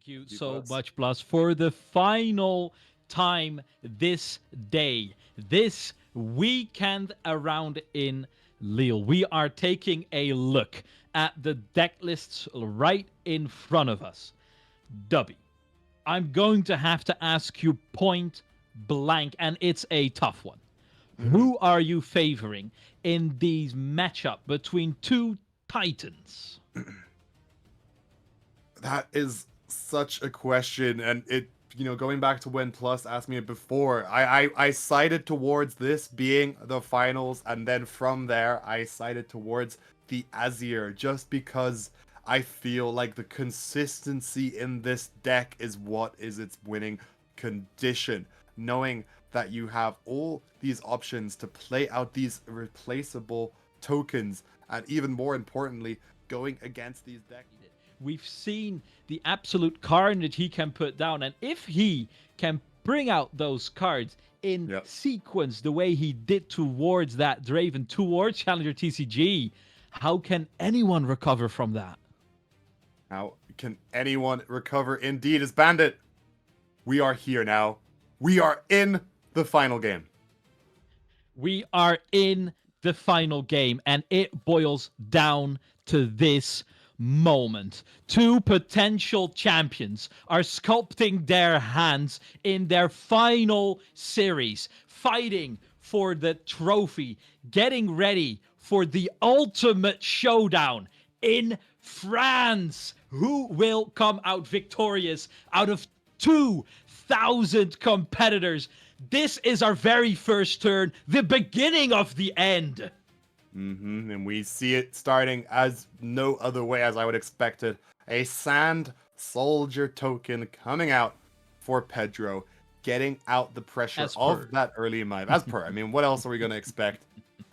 Thank you G so plus. much, Plus, for the final time this day, this weekend around in Lille. We are taking a look at the deck lists right in front of us. Dubby, I'm going to have to ask you point blank, and it's a tough one. Mhm. Who are you favoring in these matchup between two titans? That is such a question, and going back to when Plus asked me it before, I sided towards this being the finals, and then from there I sided towards the Azir, just because I feel like the consistency in this deck is what is its winning condition. Knowing that you have all these options to play out these replaceable tokens, and even more importantly, going against these decks. We've seen the absolute carnage he can put down, and if he can bring out those cards in Yep. sequence the way he did towards that Draven, towards Challenger TCG, how can anyone recover from that? How can anyone recover? Indeed, as Bandit, we are here now. We are in the final game. We are in the final game, and it boils down to this moment. Two potential champions are sculpting their hands in their final series, fighting for the trophy, getting ready for the ultimate showdown in France. Who will come out victorious out of 2,000 competitors? This is our very first turn, the beginning of the end. And we see it starting as no other way as I would expect it. A Sand Soldier token coming out for Pedro, getting out the pressure As of per. that early mine. As per, I mean, what else are we going to expect?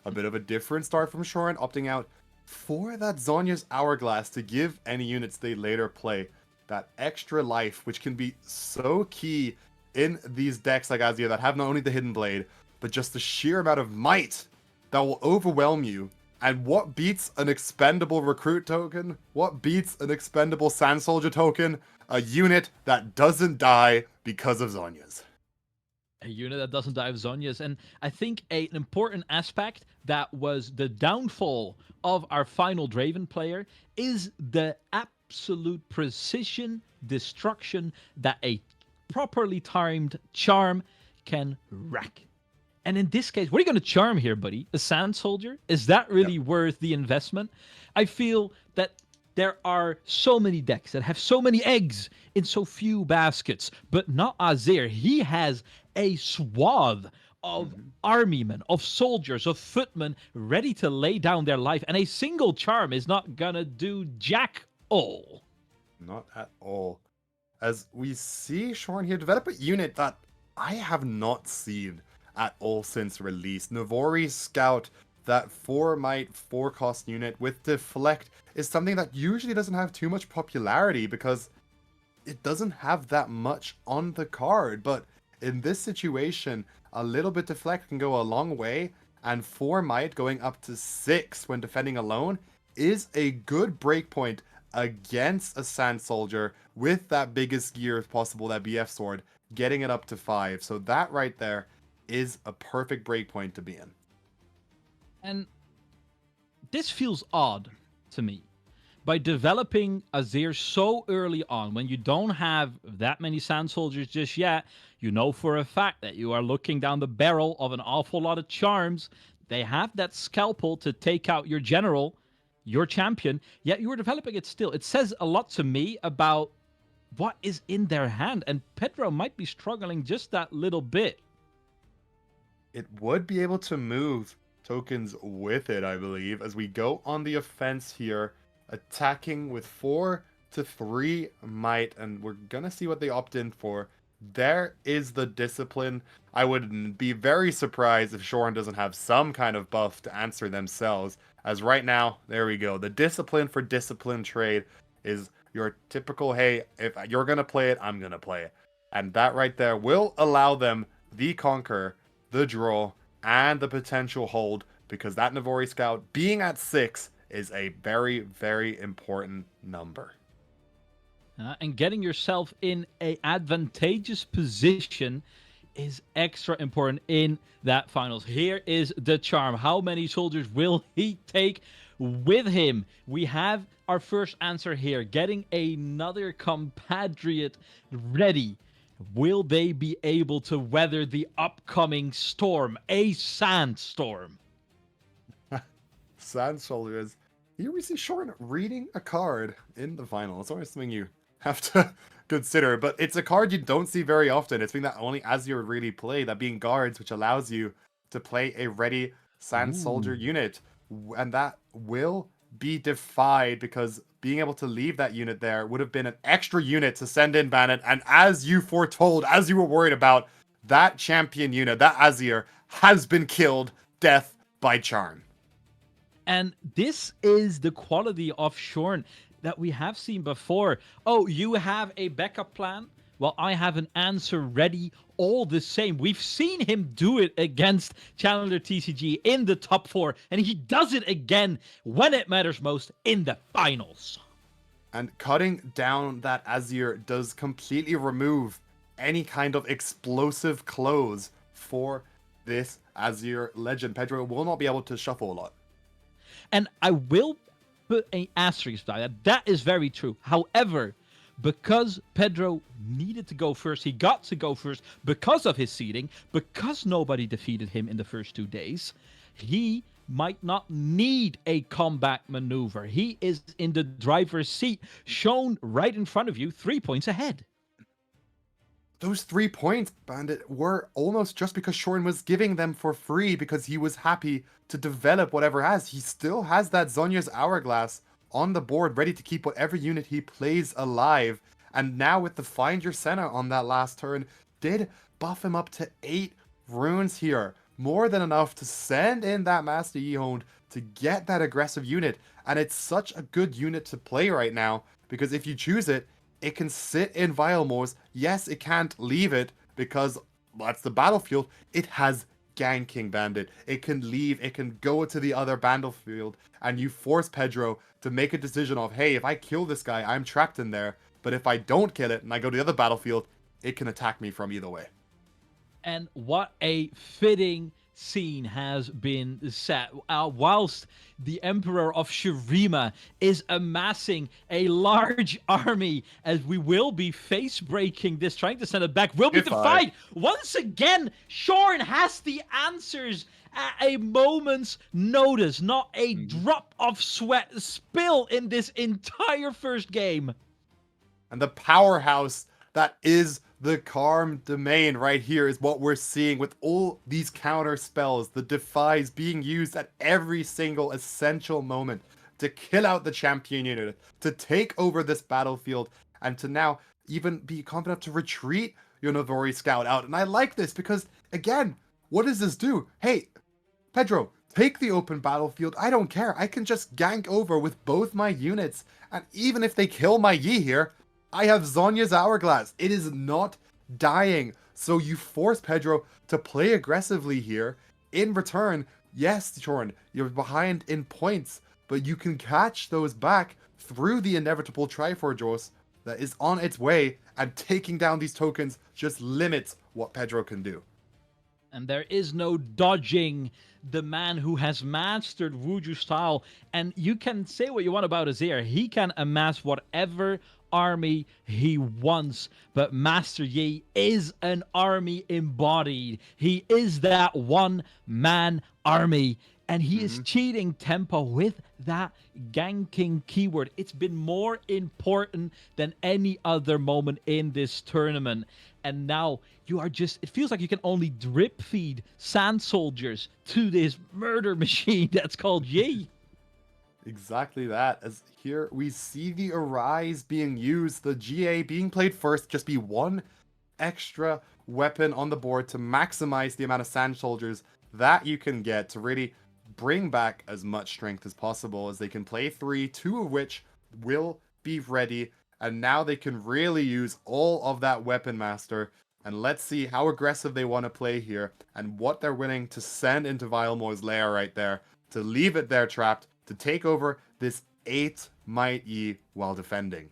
A bit of a different start from Shorin, opting out for that Zhonya's Hourglass to give any units they later play that extra life, which can be so key in these decks like Azir that have not only the Hidden Blade, but just the sheer amount of might that will overwhelm you. And what beats an expendable recruit token? What beats an expendable Sand Soldier token? A unit that doesn't die because of Zhonya's. A unit that doesn't die of Zhonya's. And I think an important aspect that was the downfall of our final Draven player is the absolute precision destruction that a properly timed charm can wreck. And in this case, what are you going to charm here, buddy? A Sand Soldier? Is that Yep. really worth the investment? I feel that there are so many decks that have so many eggs in so few baskets, but not Azir. He has a swath of Mhm. armymen, of soldiers, of footmen ready to lay down their life, and a single charm is not gonna do jack all. Not at all. As we see Shorn here develop a unit that I have not seen at all since release. Navori Scout, that 4 might 4 cost unit with Deflect, is something that usually doesn't have too much popularity because it doesn't have that much on the card. But in this situation, a little bit Deflect can go a long way, and 4 might going up to 6 when defending alone is a good breakpoint against a Sand Soldier with that biggest gear if possible, that BF sword, getting it up to 5. So that right there is a perfect breakpoint to be in. And this feels odd to me. By developing Azir so early on, when you don't have that many Sand Soldiers just yet, you know for a fact that you are looking down the barrel of an awful lot of charms. They have that scalpel to take out your general, your champion, yet you are developing it still. It says a lot to me about what is in their hand, and Pedro might be struggling just that little bit. It would be able to move tokens with it, I believe, as we go on the offense here, attacking with 4 to 3 might, and we're gonna see what they opt in for. There is the discipline. I would be very surprised if Shorin doesn't have some kind of buff to answer themselves, as right now, there we go. The discipline for discipline trade is your typical, hey, if you're gonna play it, I'm gonna play it. And that right there will allow them the conquer, the draw, and the potential hold, because that Navori Scout being at 6 is a very, very important number. And getting yourself in a advantageous position is extra important in that finals. Here is the charm. How many soldiers will he take with him? We have our first answer here. Getting another compatriot ready. Will they be able to weather the upcoming storm? A sandstorm. Sand Soldiers. Here we see Shorn reading a card in the final. It's always something you have to consider, but it's a card you don't see very often. It's something that only Azir would really play, that being guards, which allows you to play a ready Sand Soldier unit. And that will be defied because being able to leave that unit there would have been an extra unit to send in Bandit. And as you foretold, as you were worried about, that champion unit, that Azir, has been killed, death by Charn. And this is the quality of Shorn that we have seen before. Oh, you have a backup plan? Well, I have an answer ready all the same. We've seen him do it against Challenger TCG in the top 4, and he does it again when it matters most in the finals. And cutting down that Azir does completely remove any kind of explosive close for this Azir legend. Pedro will not be able to shuffle a lot. And I will put an asterisk by that. That is very true. However, because Pedro needed to go first, he got to go first because of his seeding, because nobody defeated him in the first 2 days, he might not need a comeback maneuver. He is in the driver's seat, shown right in front of you, 3 points ahead. Those 3 points, Bandit, were almost just because Shorn was giving them for free because he was happy to develop whatever has. He still has that Zhonya's Hourglass on the board, ready to keep whatever unit he plays alive. And now with the Find Your Senna on that last turn, did buff him up to 8 runes here. More than enough to send in that Master Yi-Hound to get that aggressive unit. And it's such a good unit to play right now, because if you choose it, it can sit in Vilemores. Yes, it can't leave it because that's the battlefield. It has ganking, Bandit. It can leave, it can go to the other battlefield, and you force Pedro to make a decision of, hey, if I kill this guy, I'm trapped in there. But if I don't kill it and I go to the other battlefield, it can attack me from either way. And what a fitting scene has been set. Whilst the Emperor of Shurima is amassing a large army, as we will be face-breaking this, trying to send it back, will be defied. Once again, Shorn has the answers at a moment's notice. Not a drop of sweat spill in this entire first game. And the powerhouse that is the Calm Domain right here is what we're seeing with all these counter spells, the defies being used at every single essential moment to kill out the champion unit, to take over this battlefield, and to now even be confident enough to retreat your Navori scout out. And I like this because, again, what does this do? Hey, Pedro, take the open battlefield. I don't care. I can just gank over with both my units. And even if they kill my Yi here, I have Zhonya's Hourglass. It is not dying. So you force Pedro to play aggressively here. In return, yes, Shorn, you're behind in points, but you can catch those back through the inevitable Triforged that is on its way, and taking down these tokens just limits what Pedro can do. And there is no dodging the man who has mastered Wuju style. And you can say what you want about Azir. He can amass whatever army he wants, but Master Yi is an army embodied. He is that one-man army, and he is cheating tempo with that ganking keyword. It's been more important than any other moment in this tournament. And now you are just, it feels like you can only drip feed sand soldiers to this murder machine that's called Yi. Exactly that. As here we see the Arise being used, the GA being played first, just be one extra weapon on the board to maximize the amount of sand soldiers that you can get to really bring back as much strength as possible, as they can play 3, 2 of which will be ready, and now they can really use all of that weapon master. And let's see how aggressive they want to play here and what they're willing to send into Vilemore's lair right there to leave it there trapped, to take over this 8 Might Yi while defending.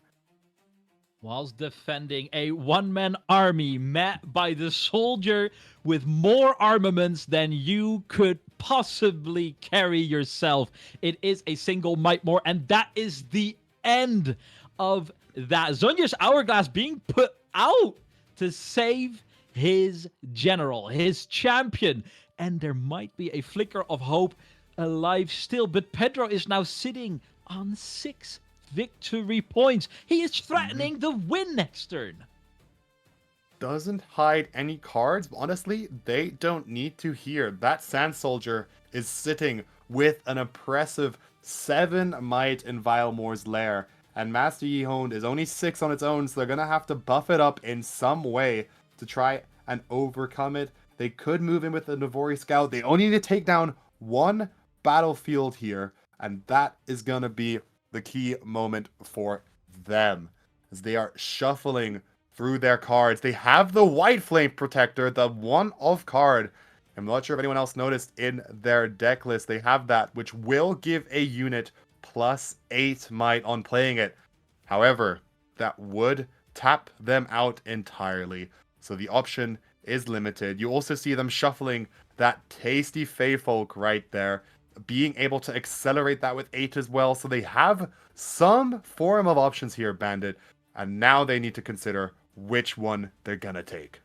whilst defending a one-man army met by the soldier with more armaments than you could possibly carry yourself. It is a single might more, and that is the end of that. Zunya's Hourglass being put out to save his general, his champion, and there might be a flicker of hope alive still, but Pedro is now sitting on 6 victory points. He is threatening the win next turn. Doesn't hide any cards. Honestly, they don't need to here. That Sand Soldier is sitting with an impressive 7 might in Vilemore's lair. And Master Yihoned is only 6 on its own, so they're going to have to buff it up in some way to try and overcome it. They could move in with the Navori Scout. They only need to take down 1 battlefield here, and that is going to be the key moment for them, as they are shuffling through their cards. They have the White Flame Protector, the one-off card. I'm not sure if anyone else noticed in their deck list. They have that, which will give a unit +8 might on playing it. However, that would tap them out entirely, so the option is limited. You also see them shuffling that tasty Fey Folk right there, being able to accelerate that with 8 as well, so they have some form of options here, Bandit, and now they need to consider which one they're gonna take.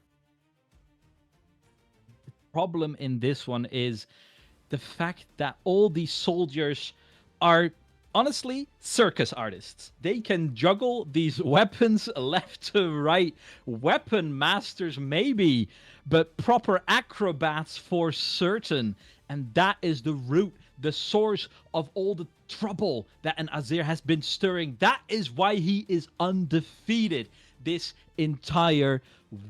The problem in this one is the fact that all these soldiers are honestly circus artists. They can juggle these weapons left to right. Weapon masters maybe, but proper acrobats for certain. And that is the root, the source of all the trouble that an Azir has been stirring. That is why he is undefeated this entire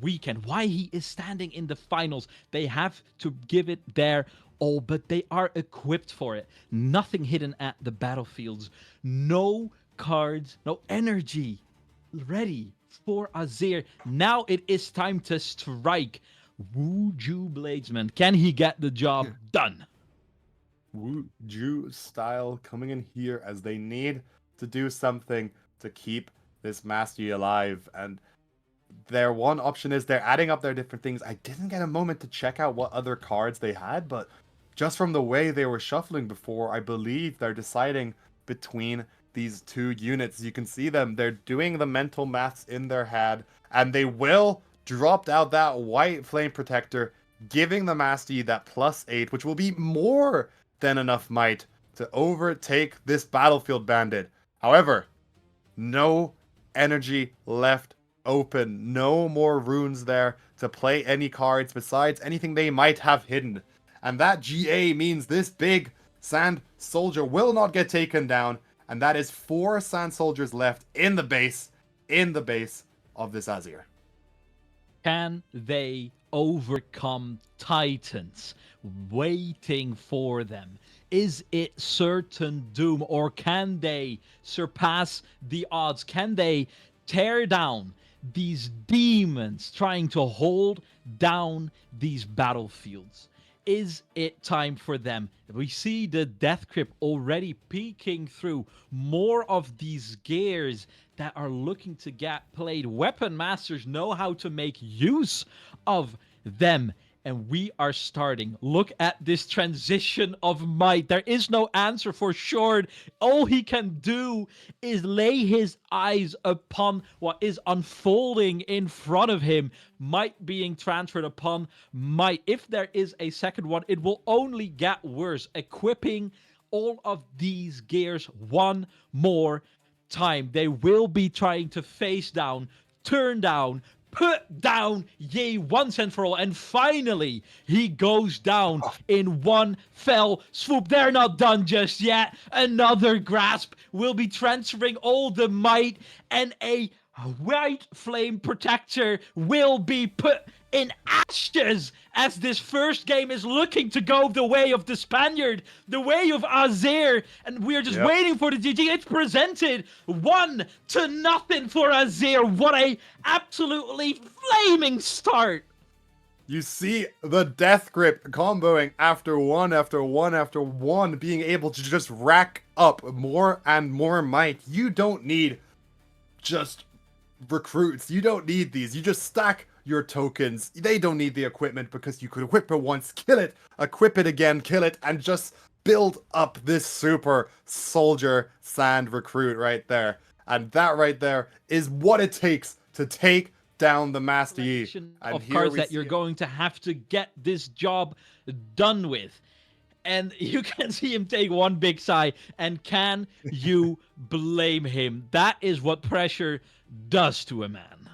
weekend. Why he is standing in the finals. They have to give it their all, but they are equipped for it. Nothing hidden at the battlefields. No cards, no energy ready for Azir. Now it is time to strike. Wuju Bladesman, can he get the job done? Wuju style coming in here as they need to do something to keep this mastery alive. And their one option is they're adding up their different things. I didn't get a moment to check out what other cards they had, but just from the way they were shuffling before, I believe they're deciding between these 2 units. You can see them. They're doing the mental maths in their head, and they will drop out that White Flame Protector, giving the Mastery that +8, which will be more than enough might to overtake this battlefield, Bandit. However, no energy left open. No more runes there to play any cards besides anything they might have hidden. And that GA means this big Sand Soldier will not get taken down. And that is 4 Sand Soldiers left in the base of this Azir. Can they overcome Titans waiting for them? Is it certain doom, or can they surpass the odds? Can they tear down these demons trying to hold down these battlefields? Is it time for them? We see the Death Crypt already peeking through more of these gears that are looking to get played. Weapon masters know how to make use of them. And we are starting. Look at this transition of might. There is no answer for Shord. All he can do is lay his eyes upon what is unfolding in front of him. Might being transferred upon might. If there is a second one, it will only get worse. Equipping all of these gears one more time. They will be trying to face down, turn down, put down Ye once and for all, and finally he goes down in one fell swoop. They're not done just yet. Another grasp will be transferring all the might, and a White Flame Protector will be put in ashes as this first game is looking to go the way of the Spaniard, the way of Azir, and we're just waiting for the GG. It's presented 1-0 for Azir. What a absolutely flaming start. You see the Death Grip comboing after one after one after one, being able to just rack up more and more might. You don't need just recruits. You don't need these. You just stack your tokens. They don't need the equipment because you could equip it once, kill it, equip it again, kill it, and just build up this super soldier sand recruit right there. And that right there is what it takes to take down the Master Yi. And of cards that you're going to have to get this job done with. And you can see him take one big sigh. And can you blame him? That is what pressure does to a man.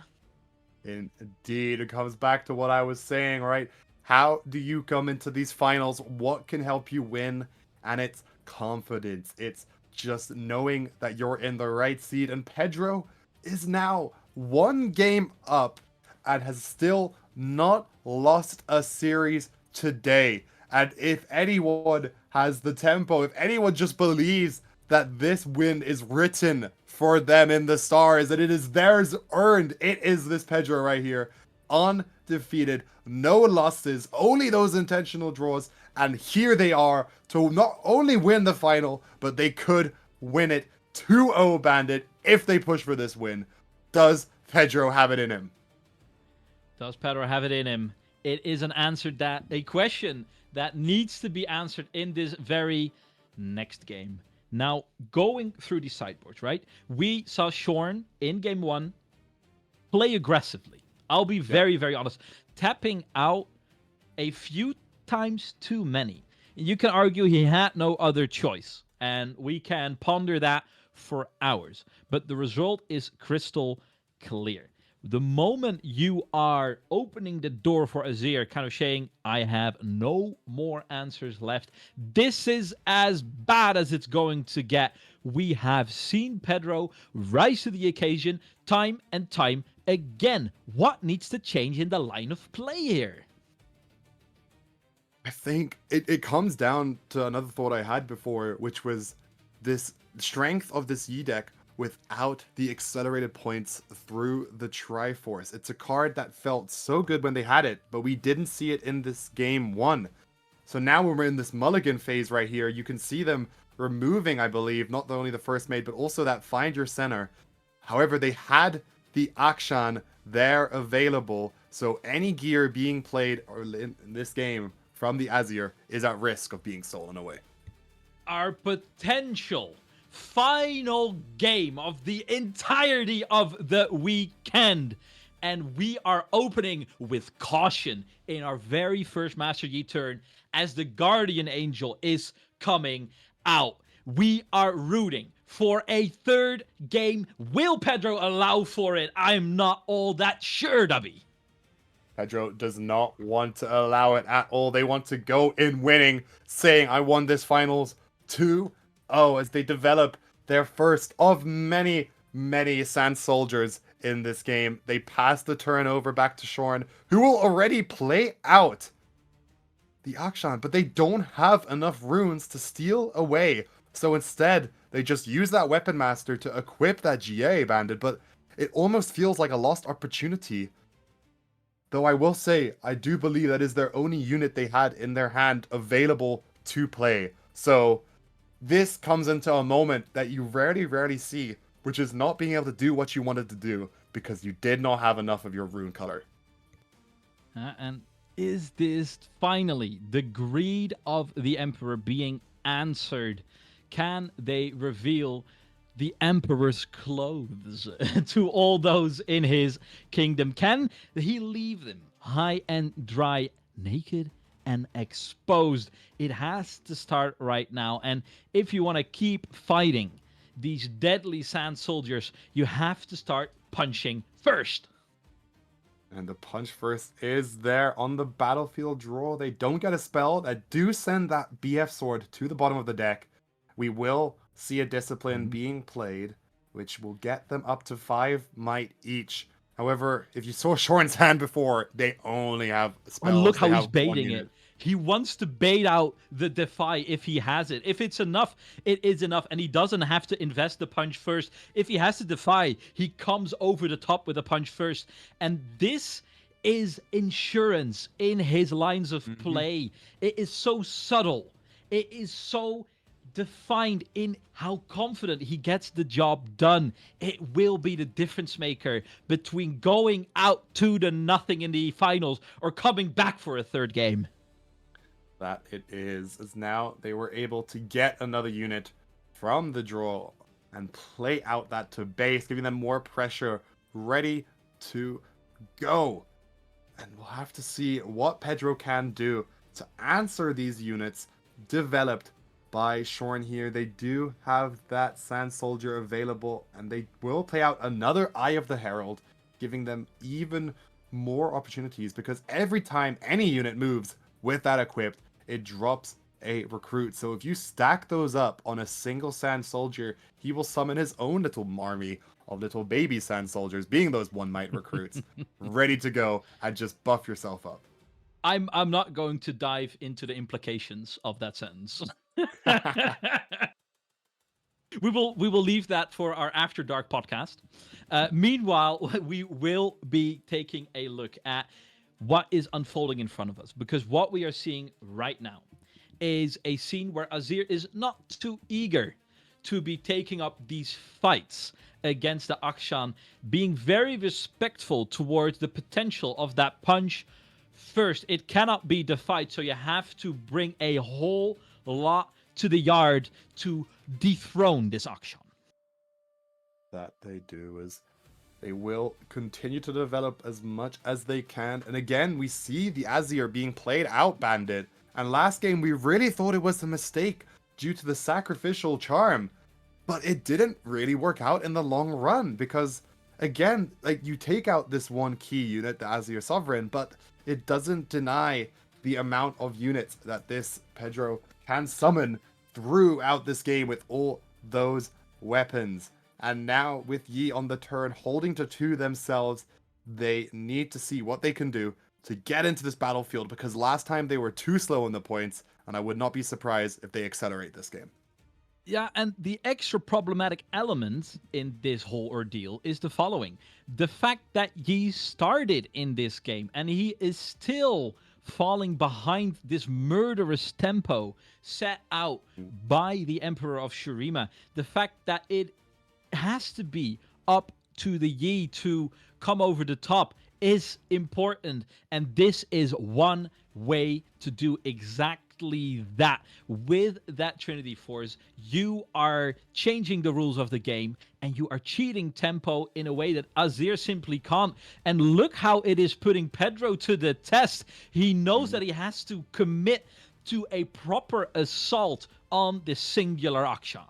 Indeed, it comes back to what I was saying, right? How do you come into these finals? What can help you win? And it's confidence. It's just knowing that you're in the right seat. And Pedro is now one game up and has still not lost a series today. And if anyone has the tempo, if anyone just believes that this win is written for them in the stars, that it is theirs earned, it is this Pedro right here. Undefeated, no losses, only those intentional draws. And here they are to not only win the final, but they could win it 2-0 Bandit if they push for this win. Does Pedro have it in him? Does Pedro have it in him? It is a question that needs to be answered in this very next game. Now, going through the sideboards, right? We saw Shorn in game 1 play aggressively. I'll be very, very honest. Tapping out a few times too many. You can argue he had no other choice. And we can ponder that for hours. But the result is crystal clear. The moment you are opening the door for Azir, kind of saying, I have no more answers left, this is as bad as it's going to get. We have seen Pedro rise to the occasion time and time again. What needs to change in the line of play here? I think it comes down to another thought I had before, which was this strength of this Yi deck without the accelerated points through the Triforce. It's a card that felt so good when they had it, but we didn't see it in this game 1. So now when we're in this mulligan phase right here, you can see them removing, I believe, not only the first mate, but also that Find Your Center. However, they had the Akshan there available, so any gear being played in this game from the Azir is at risk of being stolen away. Our potential final game of the entirety of the weekend. And we are opening with caution in our very first Master Yi turn as the Guardian Angel is coming out. We are rooting for a third game. Will Pedro allow for it? I'm not all that sure, Dubby. Pedro does not want to allow it at all. They want to go in winning, saying, I won this finals 2-0 as they develop their first of many, many Sand Soldiers in this game. They pass the turn over back to Shorn, who will already play out the Akshan, but they don't have enough runes to steal away. So instead, they just use that Weapon Master to equip that GA Bandit, but it almost feels like a lost opportunity. Though I will say, I do believe that is their only unit they had in their hand available to play. So this comes into a moment that you rarely see, which is not being able to do what you wanted to do because you did not have enough of your rune color. And is this finally the greed of the Emperor being answered? Can they reveal the Emperor's clothes to all those in his kingdom? Can he leave them high and dry, naked and exposed? It has to start right now. And if you want to keep fighting these deadly Sand Soldiers, you have to start punching first. And the punch first is there on the battlefield draw. They don't get a spell. I do send that BF sword to the bottom of the deck. We will see a discipline being played, which will get them up to 5 might each. However, if you saw Shorn's hand before, they only have spells. And look how he's baiting it. He wants to bait out the Defy if he has it. If it's enough, it is enough. And he doesn't have to invest the punch first. If he has to Defy, he comes over the top with a punch first. And this is insurance in his lines of play. It is so subtle. It is so defined in how confident he gets the job done. It will be the difference maker between going out 2-0 in the finals or coming back for a third game. That it is, as now they were able to get another unit from the draw and play out that to base, giving them more pressure, ready to go. And we'll have to see what Pedro can do to answer these units developed by Shorn here. They do have that Sand Soldier available, and they will play out another Eye of the Herald, giving them even more opportunities, because every time any unit moves with that equipped, it drops a recruit. So if you stack those up on a single Sand Soldier, he will summon his own little army of little baby Sand Soldiers, being those 1 might recruits, ready to go and just buff yourself up. I'm not going to dive into the implications of that sentence. We will leave that for our After Dark podcast. Meanwhile, we will be taking a look at what is unfolding in front of us, because what we are seeing right now is a scene where Azir is not too eager to be taking up these fights against the Akshan, being very respectful towards the potential of that punch. First, it cannot be the fight, so you have to bring a whole lot to the yard to dethrone this Akshan. That they do is they will continue to develop as much as they can. And again, we see the Azir being played out, Bandit. And last game, we really thought it was a mistake due to the sacrificial charm. But it didn't really work out in the long run, because, again, like, you take out this one key unit, the Azir Sovereign, but it doesn't deny the amount of units that this Pedro can summon throughout this game with all those weapons. And now with Yi on the turn, holding to 2 themselves, they need to see what they can do to get into this battlefield, because last time they were too slow in the points, and I would not be surprised if they accelerate this game. Yeah, and the extra problematic element in this whole ordeal is the following. The fact that Yi started in this game and he is still falling behind this murderous tempo set out by the Emperor of Shurima. The fact that it has to be up to the Yi to come over the top is important, and this is one way to do exactly that. With that Trinity Force, you are changing the rules of the game, and you are cheating tempo in a way that Azir simply can't. And look how it is putting Pedro to the test. He knows that he has to commit to a proper assault on this singular Akshan.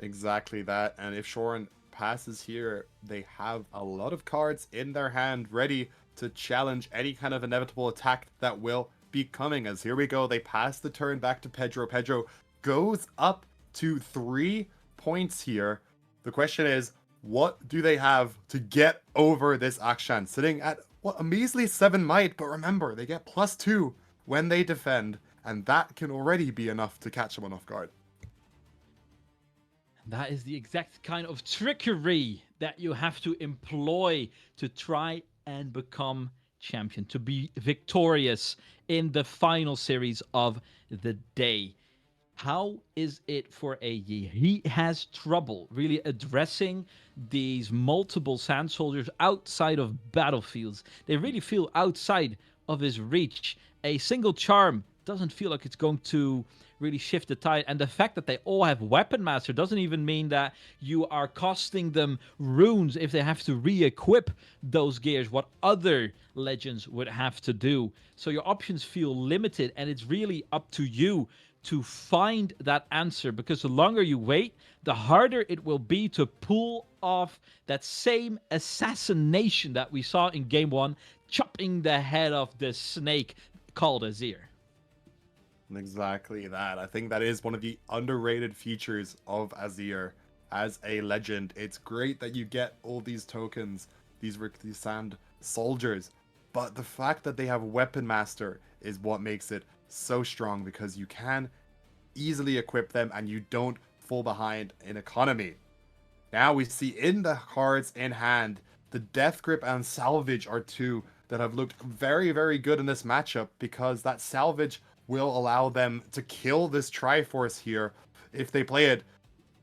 Exactly that, and if Shorin passes here, they have a lot of cards in their hand ready to challenge any kind of inevitable attack that will be coming. As here we go, they pass the turn back to Pedro. Pedro goes up to 3 points here. The question is, what do they have to get over this Akshan? Sitting at, what, a measly 7 might, but remember, they get +2 when they defend, and that can already be enough to catch someone off guard. That is the exact kind of trickery that you have to employ to try and become champion, to be victorious in the final series of the day. How is it for Yi? He has trouble really addressing these multiple Sand Soldiers outside of battlefields. They really feel outside of his reach. A single charm doesn't feel like it's going to really shift the tide. And the fact that they all have Weapon Master doesn't even mean that you are costing them runes if they have to re-equip those gears, what other legends would have to do. So your options feel limited, and it's really up to you to find that answer, because the longer you wait, the harder it will be to pull off that same assassination that we saw in game 1, chopping the head off the snake called Azir. Exactly that. I think that is one of the underrated features of Azir as a legend. It's great that you get all these tokens, these Sand Soldiers, but the fact that they have Weapon Master is what makes it so strong, because you can easily equip them and you don't fall behind in economy. Now we see in the cards in hand, the Death Grip and Salvage are 2 that have looked very, very good in this matchup, because that Salvage will allow them to kill this Triforce here if they play it.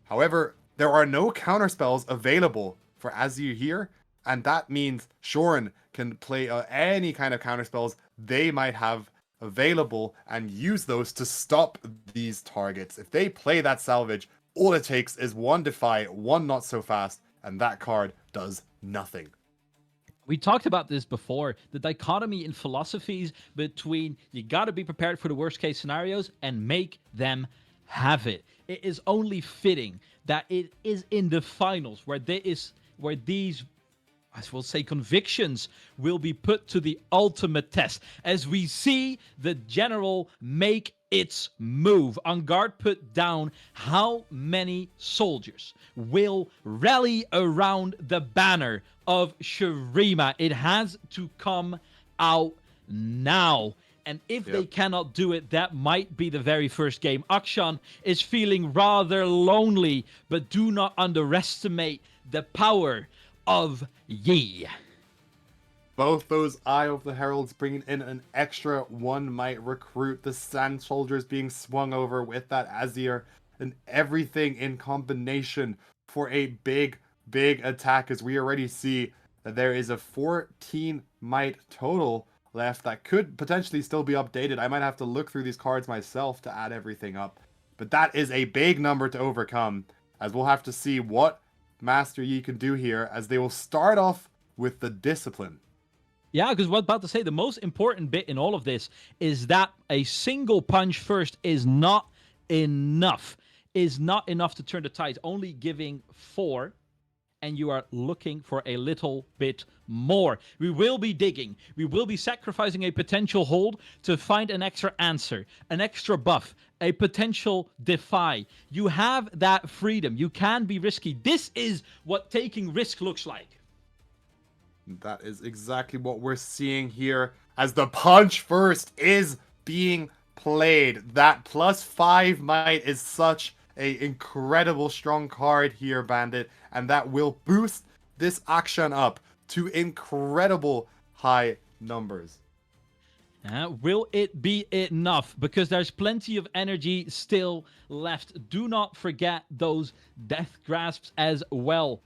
However, there are no counterspells available for Azir here, and that means Shorn can play any kind of counterspells they might have available and use those to stop these targets. If they play that salvage, all it takes is one Defy, one Not So Fast, and that card does nothing. We talked about this before, the dichotomy in philosophies between you got to be prepared for the worst case scenarios and make them have it. It is only fitting that it is in the finals where these, I will say, convictions will be put to the ultimate test as we see the general make its move. On guard put down how many soldiers will rally around the banner of Shurima. It has to come out now. And if they cannot do it, that might be the very first game. Akshan is feeling rather lonely, but do not underestimate the power of Yi. Both those Eye of the Heralds bringing in an extra one might recruit, the Sand Soldiers being swung over with that Azir, and everything in combination for a big attack, as we already see that there is a 14 might total left that could potentially still be updated. I might have to look through these cards myself to add everything up, but that is a big number to overcome, as we'll have to see what Master Yi can do here, as they will start off with the Discipline. Yeah, because what I'm about to say, the most important bit in all of this is that a single punch first is not enough. Is not enough to turn the tides, only giving 4, and you are looking for a little bit more. We will be digging. We will be sacrificing a potential hold to find an extra answer, an extra buff, a potential defy. You have that freedom. You can be risky. This is what taking risk looks like. That is exactly what we're seeing here, as the punch first is being played. That +5 might is such a incredible strong card here, Bandit, and that will boost this action up to incredible high numbers. Will it be enough? Because there's plenty of energy still left. Do not forget those death grasps as well.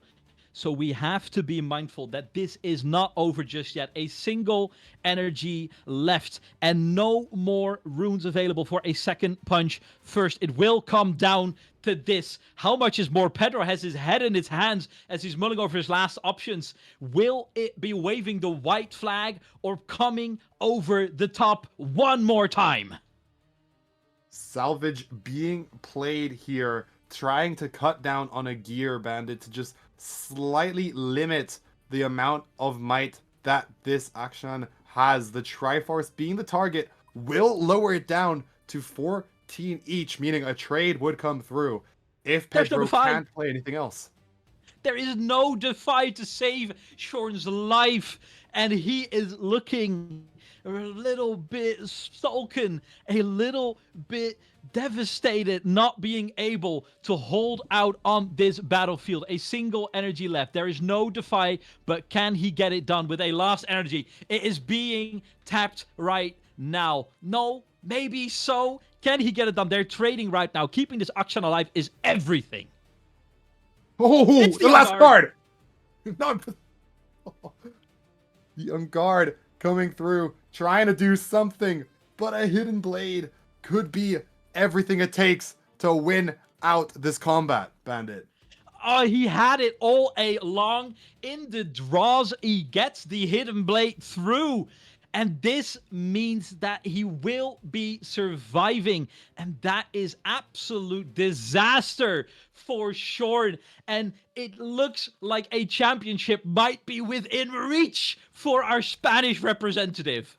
So we have to be mindful that this is not over just yet. A single energy left and no more runes available for a second punch first. It will come down to this. How much is more? Pedro has his head in his hands as he's mulling over his last options. Will it be waving the white flag or coming over the top one more time? Salvage being played here, trying to cut down on a gear, Bandit, to just slightly limit the amount of might that this action has. The Triforce being the target will lower it down to 14 each, meaning a trade would come through if Pedro can't play anything else. There is no Defy to save Shorn's life, and he is looking a little bit sullen, a little bit devastated, not being able to hold out on this battlefield. A single energy left. There is no Defy, but can he get it done with a last energy? It is being tapped right now. No, maybe so. Can he get it done? They're trading right now. Keeping this action alive is everything. Oh, the last card! No, the Unguard coming through, trying to do something, but a Hidden Blade could be everything it takes to win out this combat, Bandit. He had it all along. In the draws, he gets the Hidden Blade through. And this means that he will be surviving. And that is absolute disaster for Shorn. And it looks like a championship might be within reach for our Spanish representative.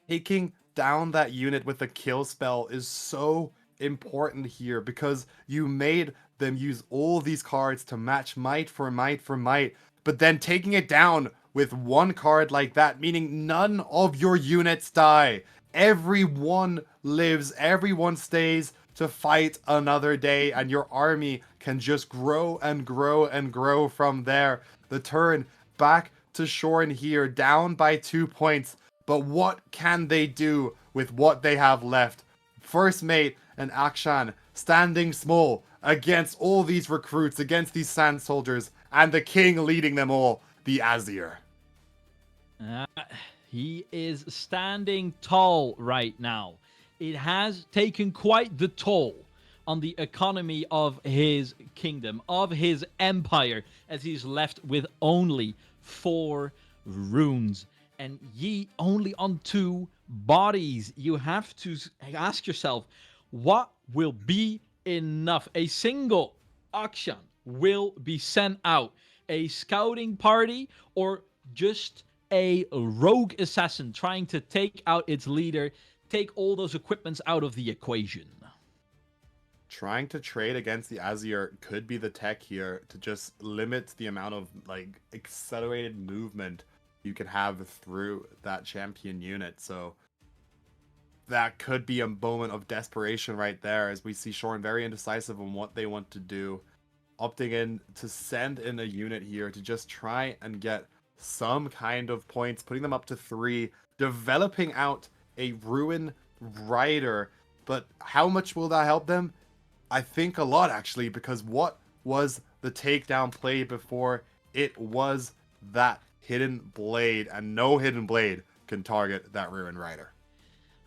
Taking down that unit with a kill spell is so important here, because you made them use all these cards to match might for might for might. But then taking it down with one card like that, meaning none of your units die. Everyone lives, everyone stays to fight another day, and your army can just grow and grow and grow from there. The turn back to Shorn here, down by 2 points. But what can they do with what they have left? First Mate and Akshan standing small against all these recruits, against these sand soldiers, and the king leading them all, the Azir. He is standing tall right now. It has taken quite the toll on the economy of his kingdom, of his empire, as he's left with only 4 runes. And Yi only on 2 bodies. You have to ask yourself, what will be enough? A single auction will be sent out. A scouting party, or just a rogue assassin trying to take out its leader, take all those equipments out of the equation. Trying to trade against the Azir could be the tech here to just limit the amount of like accelerated movement you can have through that champion unit. So that could be a moment of desperation right there, as we see Shorn very indecisive on what they want to do, opting in to send in a unit here to just try and get some kind of points, putting them up to 3, developing out a Ruin Rider. But how much will that help them? I think a lot, actually, because what was the takedown play before? It was that Hidden Blade, and no Hidden Blade can target that Ruin Rider.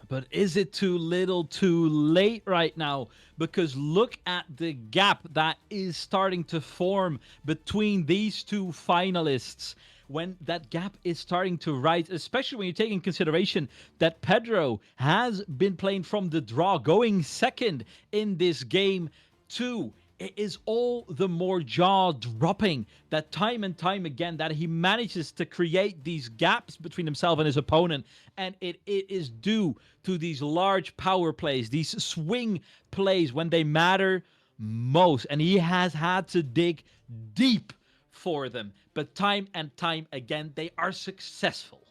But is it too little too late right now? Because look at the gap that is starting to form between these 2 finalists. When that gap is starting to rise, especially when you take in consideration that Pedro has been playing from the draw, going second in this game too. It is all the more jaw-dropping that time and time again that he manages to create these gaps between himself and his opponent. And it is due to these large power plays, these swing plays when they matter most. And he has had to dig deep for them. But time and time again, they are successful.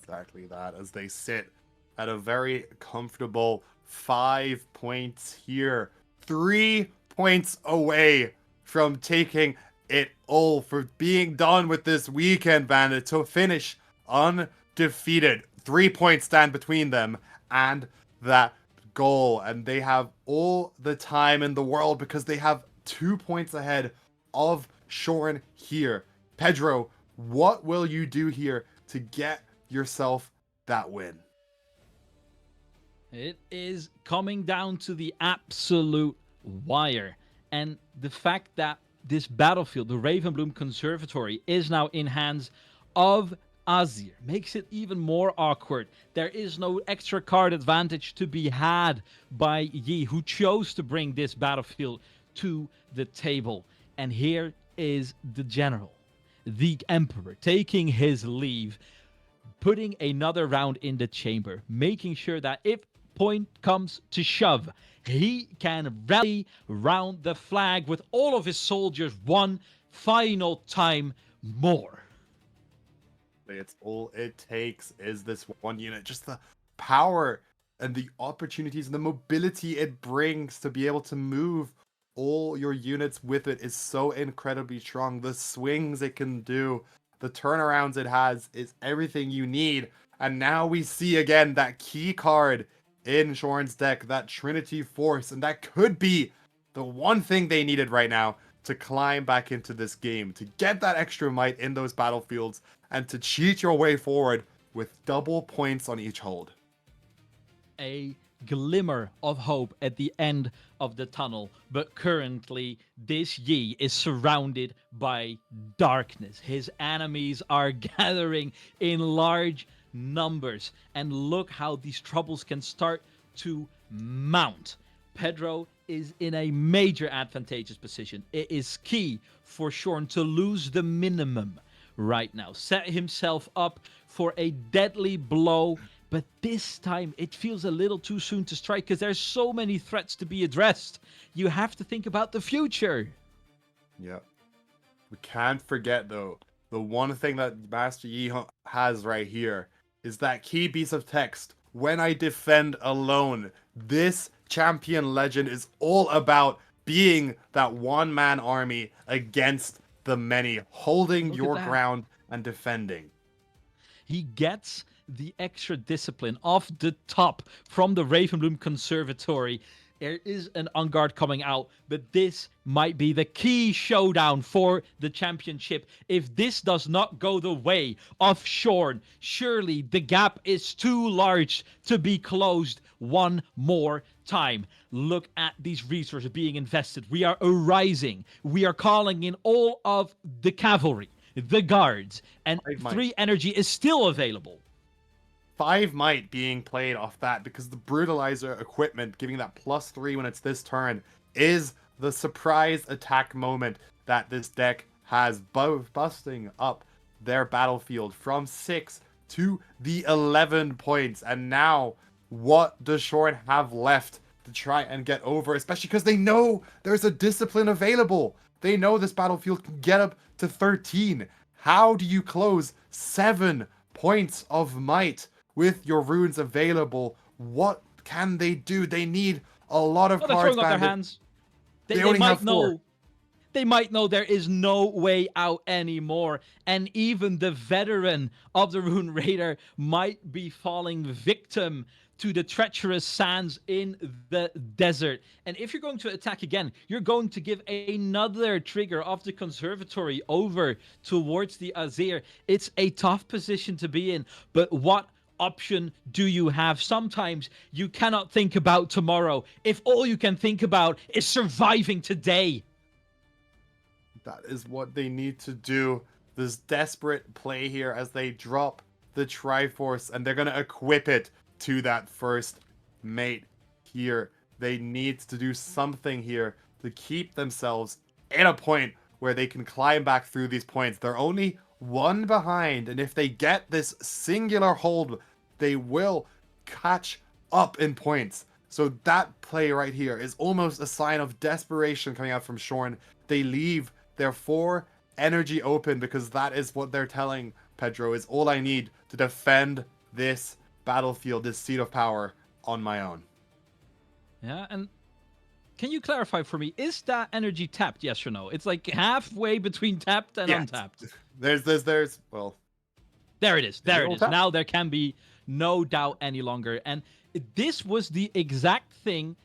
Exactly that, as they sit at a very comfortable 5 points here. 3 points away from taking it all, for being done with this weekend, Bandit, to finish undefeated. 3 points stand between them and that goal, and they have all the time in the world because they have 2 points ahead of Shorn here. Pedro, what will you do here to get yourself that win? It is coming down to the absolute wire. And the fact that this battlefield, the Ravenbloom Conservatory, is now in hands of Azir makes it even more awkward. There is no extra card advantage to be had by Yi, who chose to bring this battlefield to the table. And here is the general, the Emperor, taking his leave, putting another round in the chamber, making sure that if point comes to shove, he can rally round the flag with all of his soldiers one final time more. It's all it takes is this one unit. Just the power and the opportunities and the mobility it brings to be able to move all your units with it is so incredibly strong. The swings it can do, the turnarounds it has, is everything you need. And now we see again that key card in Shorn's deck, that Trinity Force, and that could be the one thing they needed right now to climb back into this game, to get that extra might in those battlefields, and to cheat your way forward with double points on each hold. A glimmer of hope at the end of the tunnel, but currently this Yi is surrounded by darkness. His enemies are gathering in large numbers, and look how these troubles can start to mount. Pedro is in a major advantageous position. It is key for Shorn to lose the minimum right now, set himself up for a deadly blow, but this time it feels a little too soon to strike because there's so many threats to be addressed. You have to think about the future. Yeah. We can't forget, though, the one thing that Master Yi has right here is that key piece of text. When I defend alone, this champion legend is all about being that one-man army against the many, holding your ground and defending. he gets the extra discipline off the top from the Ravenbloom Conservatory. There is an On Guard coming out, but this might be the key showdown for the championship. If this does not go the way of Shorn, surely the gap is too large to be closed one more time. Look at these resources being invested. We are arising. We are calling in all of the cavalry, the guards, and 3 energy is still available. 5 might being played off that because the brutalizer equipment giving that +3 when it's this turn is the surprise attack moment that this deck has, busting up their battlefield from 6 to the 11 points. And now what does Shorn have left to try and get over, especially because they know there's a discipline available. They know this battlefield can get up to 13. How do you close 7 points of might with your runes available? What can they do? They need a lot of cards. They're throwing up their hands. They only might know. They might know there is no way out anymore. And even the veteran of the Rune Raider might be falling victim to the treacherous sands in the desert. And if you're going to attack again, you're going to give another trigger of the Conservatory over towards the Azir. It's a tough position to be in, but what option do you have? Sometimes you cannot think about tomorrow if all you can think about is surviving today. That is what they need to do. This desperate play here as they drop the Triforce, and they're going to equip it to that first mate here. They need to do something here to keep themselves in a point where they can climb back through these points. They're only 1 behind, and if they get this singular hold, they will catch up in points. So that play right here is almost a sign of desperation coming out from Shorn. They leave their 4 energy open because that is what they're telling Pedro is all I need to defend this battlefield, this seat of power on my own. Yeah, and can you clarify for me, is that energy tapped, yes or no? It's like halfway between tapped and untapped. There's well, there it is. There it is. Now there can be no doubt any longer. And this was the exact thing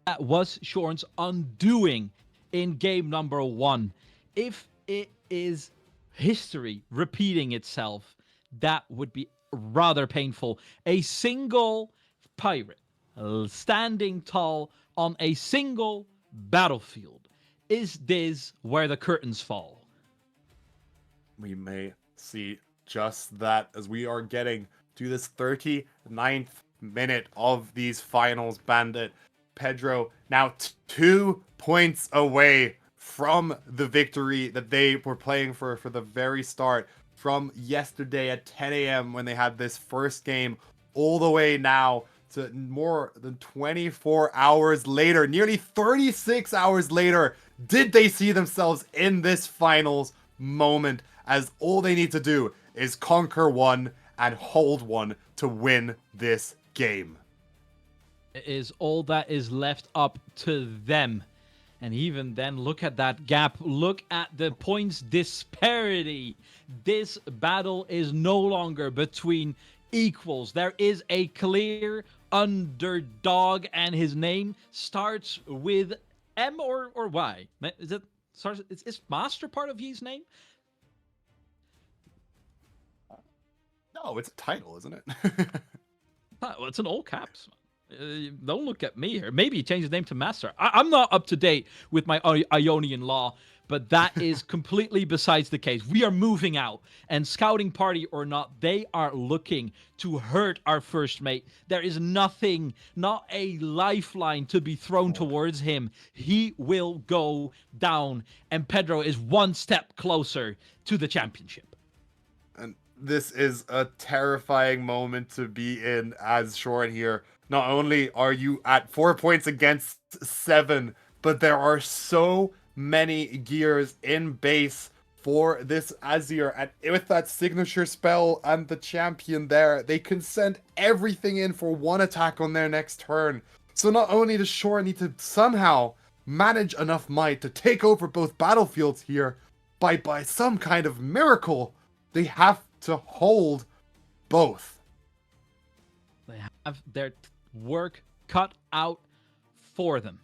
that was Shorn's undoing in game number 1. If it is history repeating itself, that would be rather painful. A single pirate standing tall on a single battlefield. Is this where the curtains fall? We may see just that as we are getting to this 39th minute of these finals, Bandit. Pedro now 2 points away from the victory that they were playing for the very start from yesterday at 10 a.m. when they had this first game, all the way now to more than 24 hours later, nearly 36 hours later, did they see themselves in this finals moment, as all they need to do is conquer 1 and hold 1 to win this game. It is all that is left up to them. And even then, look at that gap. Look at the points disparity. This battle is no longer between equals. There is a clear underdog, and his name starts with M or Y. Is it starts? Is Master part of his name? No, it's a title, isn't it? Well, it's in all caps. Don't look at me here. Maybe he changed his name to Master. I'm not up to date with my Ionian law, but that is completely besides the case. We are moving out, and scouting party or not, they are looking to hurt our first mate. There is nothing, not a lifeline to be thrown towards him. He will go down, and Pedro is 1 step closer to the championship. And this is a terrifying moment to be in as Shorn here. Not only are you at 4 points against 7, but there are so many gears in base for this Azir. And with that signature spell and the champion there, they can send everything in for 1 attack on their next turn. So not only does Shorn need to somehow manage enough might to take over both battlefields here, by some kind of miracle, they have to hold both. They have their work cut out for them.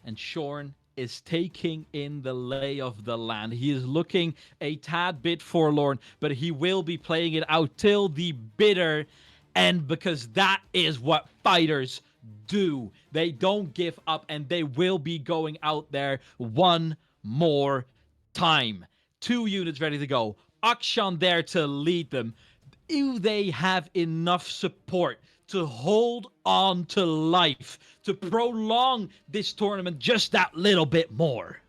And Shorn is taking in the lay of the land. He is looking a tad bit forlorn, but he will be playing it out till the bitter end, because that is what fighters do. They don't give up, and they will be going out there one more time. 2 units ready to go. Akshan there to lead them. Do they have enough support to hold on to life, to prolong this tournament just that little bit more?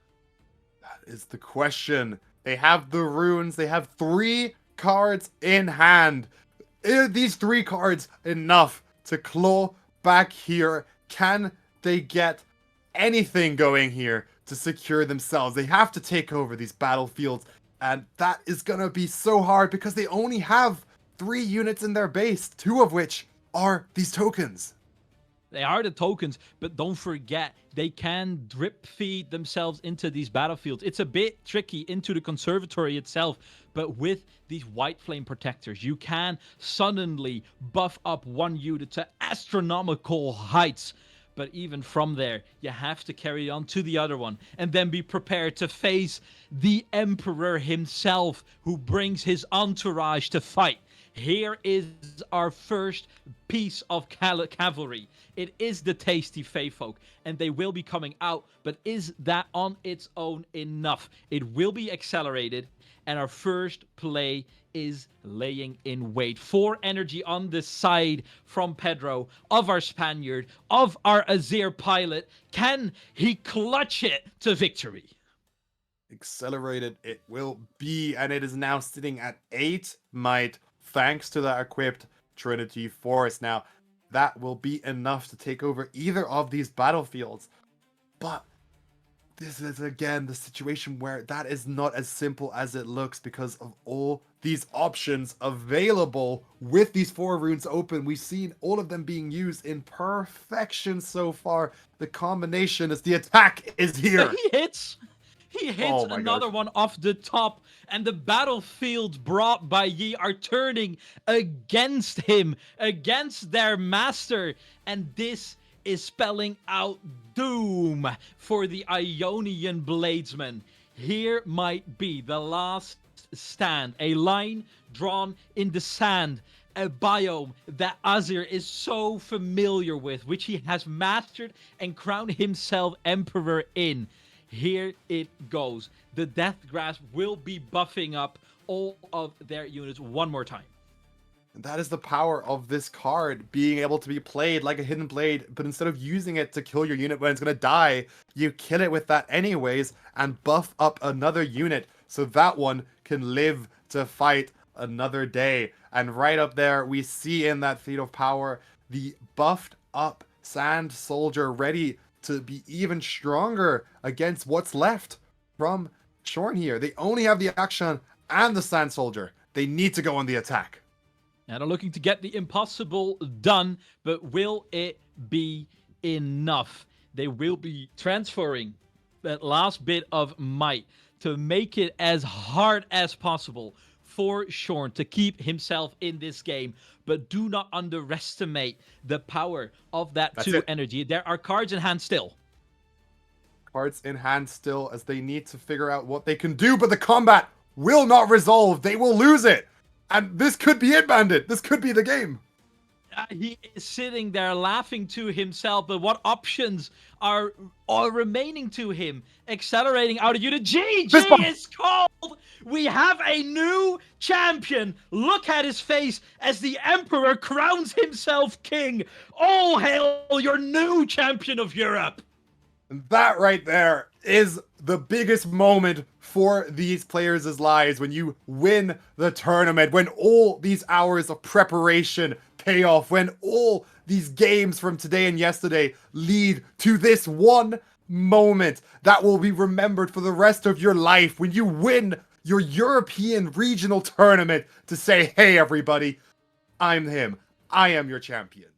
That is the question. They have the runes. They have 3 cards in hand. Are these 3 cards enough to claw back here? Can they get anything going here to secure themselves? They have to take over these battlefields, and that is gonna be so hard because they only have 3 units in their base, 2 of which are these tokens. They are the tokens, but don't forget, they can drip feed themselves into these battlefields. It's a bit tricky into the conservatory itself, but with these white flame protectors, you can suddenly buff up one unit to astronomical heights. But even from there, you have to carry on to the other one and then be prepared to face the Emperor himself, who brings his entourage to fight. Here is our first piece of cavalry. It is the tasty Fae folk, and they will be coming out, but is that on its own enough? It will be accelerated, and our first play is laying in wait. 4 energy on the side from Pedro, of our Spaniard, of our Azir pilot. Can he clutch it to victory? Accelerated it will be, and it is now sitting at 8 might, thanks to that equipped Trinity Force. Now, that will be enough to take over either of these battlefields. But this is, again, the situation where that is not as simple as it looks because of all these options available with these 4 runes open. We've seen all of them being used in perfection so far. The combination is the attack is here. He hits another one off the top, and the battlefield brought by Yi are turning against him, against their master, and this is spelling out doom for the Ionian Bladesman. Here might be the last stand, a line drawn in the sand, a biome that Azir is so familiar with, which he has mastered and crowned himself emperor in. Here it goes. The Death Grasp will be buffing up all of their units one more time. And that is the power of this card, being able to be played like a Hidden Blade, but instead of using it to kill your unit when it's going to die, you kill it with that anyways and buff up another unit so that one can live to fight another day. And right up there, we see in that feat of power, the buffed up Sand Soldier ready to be even stronger against what's left from Shorn here. They only have the action and the Sand Soldier. They need to go on the attack. And are looking to get the impossible done, but will it be enough? They will be transferring that last bit of might to make it as hard as possible for Shorn to keep himself in this game. But do not underestimate the power of that 2 energy. There are cards in hand still. Cards in hand still, as they need to figure out what they can do, but the combat will not resolve. They will lose it. And this could be it, Bandit. This could be the game. He is sitting there laughing to himself, but what options are remaining to him? Accelerating out of unit. GG is called! We have a new champion. Look at his face as the Emperor crowns himself king. All hail your new champion of Europe. And that right there is the biggest moment for these players' lives, when you win the tournament, when all these hours of preparation pay off, when all these games from today and yesterday lead to this one moment that will be remembered for the rest of your life, when you win your European regional tournament to say, hey everybody, I'm him. I am your champion.